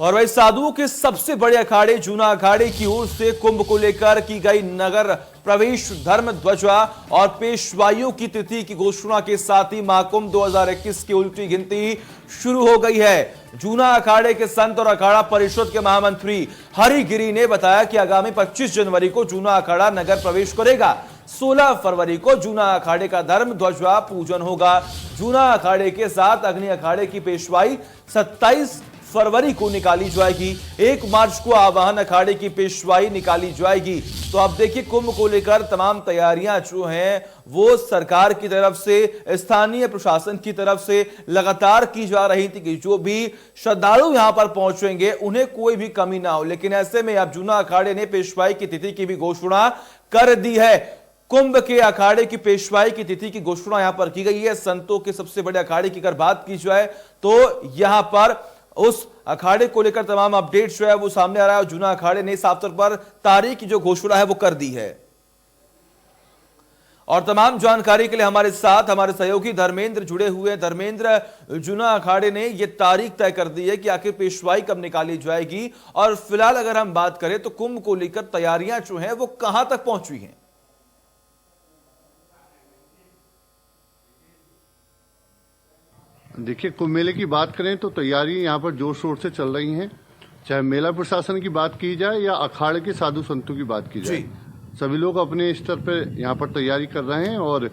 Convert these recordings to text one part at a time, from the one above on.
और वही साधुओं के सबसे बड़े अखाड़े जूना अखाड़े की ओर से कुंभ को लेकर की गई नगर प्रवेश धर्म ध्वजा और पेशवाइयों की तिथि की घोषणा के साथ ही महाकुंभ 2021 की उल्टी गिनती शुरू हो गई है। जूना अखाड़े के संत और अखाड़ा परिषद के महामंत्री हरिगिरी ने बताया कि आगामी 25 जनवरी को जूना अखाड़ा नगर प्रवेश करेगा। 16 फरवरी को जूना अखाड़े का धर्म ध्वजा पूजन होगा। जूना अखाड़े के साथ अग्नि अखाड़े की पेशवाई 27 फरवरी को निकाली जाएगी। 1 मार्च को आवाहन अखाड़े की पेशवाई निकाली जाएगी। तो अब देखिए, कुंभ को लेकर तमाम तैयारियां जो हैं वो सरकार की तरफ से, स्थानीय प्रशासन की तरफ से लगातार की जा रही थी कि जो भी श्रद्धालु यहां पर पहुंचेंगे उन्हें कोई भी कमी ना हो। लेकिन ऐसे में अब जूना अखाड़े ने पेशवाई की तिथि की भी घोषणा कर दी है। कुंभ के अखाड़े की पेशवाई की तिथि की घोषणा यहां पर की गई है। संतों के सबसे बड़े अखाड़े की अगर बात की जाए तो यहां पर उस अखाड़े को लेकर तमाम अपडेट जो है वो सामने आ रहा है। जूना अखाड़े ने साफ तौर पर तारीख की जो घोषणा है वो कर दी है। और तमाम जानकारी के लिए हमारे साथ हमारे सहयोगी धर्मेंद्र जुड़े हुए हैं। धर्मेंद्र, जूना अखाड़े ने यह तारीख तय कर दी है कि आखिर पेशवाई कब निकाली जाएगी, और फिलहाल अगर हम बात करें तो कुंभ को लेकर तैयारियां जो है वो कहां तक पहुंची हैं? देखिए, कुंभ मेले की बात करें तो तैयारी यहाँ पर जोर शोर से चल रही हैं। चाहे मेला प्रशासन की बात की जाए या अखाड़े के साधु संतों की बात की जाए, सभी लोग अपने स्तर पर यहाँ पर तैयारी कर रहे हैं। और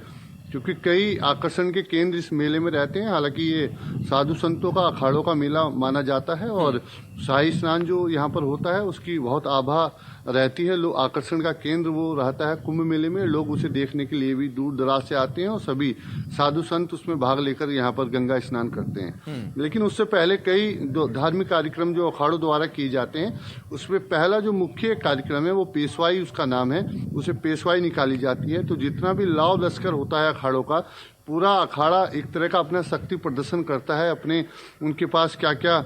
क्योंकि कई आकर्षण के केंद्र इस मेले में रहते हैं, हालांकि ये साधु संतों का अखाड़ों का मेला माना जाता है और शाही स्नान जो यहाँ पर होता है उसकी बहुत आभा रहती है। लोग आकर्षण का केंद्र वो रहता है कुंभ मेले में। लोग उसे देखने के लिए भी दूर दराज से आते हैं और सभी साधु संत उसमें भाग लेकर यहाँ पर गंगा स्नान करते हैं। लेकिन उससे पहले कई धार्मिक कार्यक्रम जो अखाड़ों द्वारा किए जाते हैं, उसमें पहला जो मुख्य कार्यक्रम है वो पेशवाई, उसका नाम है, उसे पेशवाई निकाली जाती है। तो जितना भी लाव लश्कर होता है अखाड़ों का, पूरा अखाड़ा एक तरह का अपना शक्ति प्रदर्शन करता है। अपने उनके पास क्या क्या,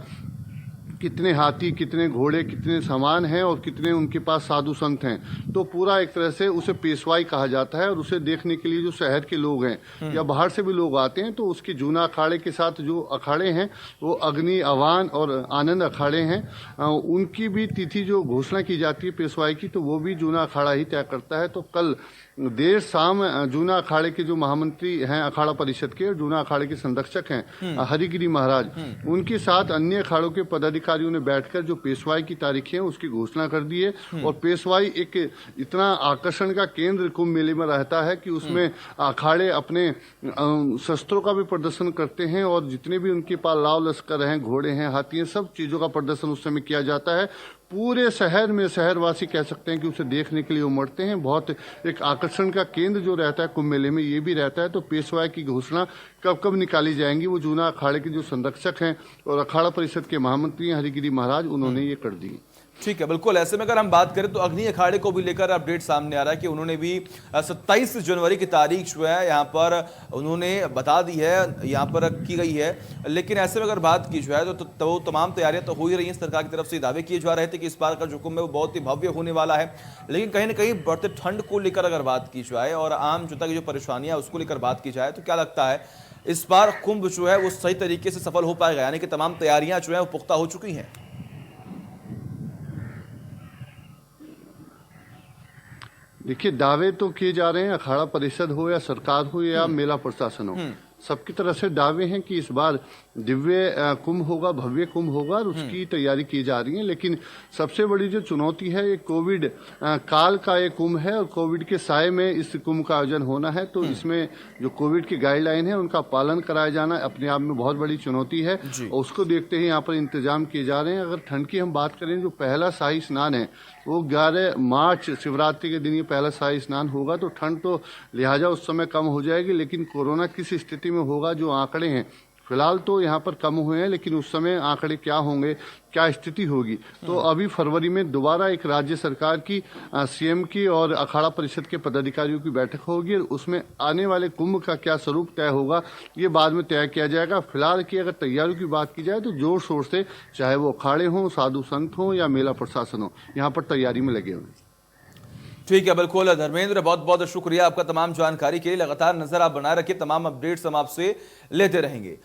कितने हाथी, कितने घोड़े, कितने सामान हैं और कितने उनके पास साधु संत हैं, तो पूरा एक तरह से उसे पेशवाई कहा जाता है। और उसे देखने के लिए जो शहर के लोग हैं या बाहर से भी लोग आते हैं, तो उसके जूना अखाड़े के साथ जो अखाड़े हैं वो अग्नि, अवान और आनंद अखाड़े हैं, उनकी भी तिथि जो घोषणा की जाती है पेशवाई की, तो वो भी जूना अखाड़ा ही तय करता है। तो कल देर शाम जूना अखाड़े के जो महामंत्री हैं अखाड़ा परिषद के, जूना अखाड़े के संरक्षक हैं हरिगिरी महाराज, उनके साथ अन्य अखाड़ों के पदाधिकारियों ने बैठकर जो पेशवाई की तारीखें हैं उसकी घोषणा कर दी है। और पेशवाई एक इतना आकर्षण का केंद्र कुंभ मेले में रहता है कि उसमें अखाड़े अपने शस्त्रों का भी प्रदर्शन करते हैं और जितने भी उनके पास लाव लश्कर हैं, घोड़े हैं, हाथी हैं, सब चीजों का प्रदर्शन उस समय किया जाता है। पूरे शहर में शहरवासी कह सकते हैं कि उसे देखने के लिए उमड़ते हैं। बहुत एक आकर्षण का केंद्र जो रहता है कुंभ मेले में ये भी रहता है। तो पेशवाई की घोषणा कब कब निकाली जाएंगी, वो जूना अखाड़े के जो संरक्षक हैं और अखाड़ा परिषद के महामंत्री हरिगिरी महाराज, उन्होंने ये कर दी। ठीक है, बिल्कुल। ऐसे में अगर हम बात करें तो अग्नि अखाड़े को भी लेकर अपडेट सामने आ रहा है कि उन्होंने भी 27 जनवरी की तारीख जो है यहाँ पर उन्होंने बता दी है, यहाँ पर की गई है। लेकिन ऐसे में अगर बात की जाए तो तमाम तैयारियां तो हो ही रही हैं। सरकार की तरफ से दावे किए जा रहे थे कि इस बार का जो कुंभ है वो बहुत ही भव्य होने वाला है। लेकिन कहीं ना कहीं बढ़ते ठंड को लेकर अगर बात की जाए और आम जनता की जो परेशानियां उसको लेकर बात की जाए, तो क्या लगता है इस बार कुंभ जो है वो सही तरीके से सफल हो पाएगा, यानी कि तमाम तैयारियां जो है वो पुख्ता हो चुकी हैं? देखिए, दावे तो किए जा रहे हैं, अखाड़ा परिषद हो या सरकार हो या मेला प्रशासन हो, सबकी तरफ से दावे हैं कि इस बार दिव्य कुंभ होगा, भव्य कुंभ होगा और उसकी तैयारी की जा रही है। लेकिन सबसे बड़ी जो चुनौती है ये कोविड काल का ये कुंभ है और कोविड के साए में इस कुंभ का आयोजन होना है। तो इसमें जो कोविड की गाइडलाइन है उनका पालन कराया जाना अपने आप में बहुत बड़ी चुनौती है और उसको देखते ही यहाँ पर इंतजाम किए जा रहे हैं। अगर ठंड की हम बात करें, जो पहला शाही स्नान है वो 11 मार्च शिवरात्रि के दिन ये पहला शाही स्नान होगा, तो ठंड तो लिहाजा उस समय कम हो जाएगी। लेकिन कोरोना किस स्थिति में होगा, जो आंकड़े हैं फिलहाल तो यहाँ पर कम हुए हैं, लेकिन उस समय आंकड़े क्या होंगे, क्या स्थिति होगी, तो अभी फरवरी में दोबारा एक राज्य सरकार की, सीएम की और अखाड़ा परिषद के पदाधिकारियों की बैठक होगी। उसमें आने वाले कुंभ का क्या स्वरूप तय होगा ये बाद में तय किया जाएगा। फिलहाल की अगर तैयारियों की बात की जाए तो जोर शोर से, चाहे वो अखाड़े हों, साधु संत हों या मेला प्रशासन हो, यहाँ पर तैयारी में लगे हुए। ठीक है, बिल्कुल धर्मेंद्र, बहुत बहुत शुक्रिया आपका तमाम जानकारी के लिए। लगातार नजर आप बनाए रखिए, तमाम अपडेट्स हम आपसे लेते रहेंगे।